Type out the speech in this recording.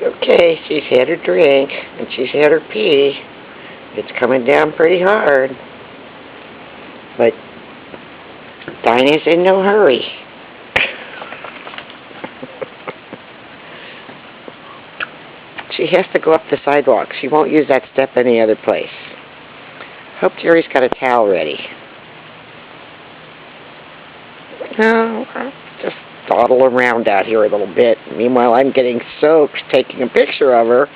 Okay, she's had her drink, and she's had her pee. It's coming down pretty hard. But Dinah's in no hurry. She has to go up the sidewalk. She won't use that step any other place. Hope Jerry's got a towel ready. No, I'll just dawdle around out here a little bit. Meanwhile, I'm getting soaked taking a picture of her.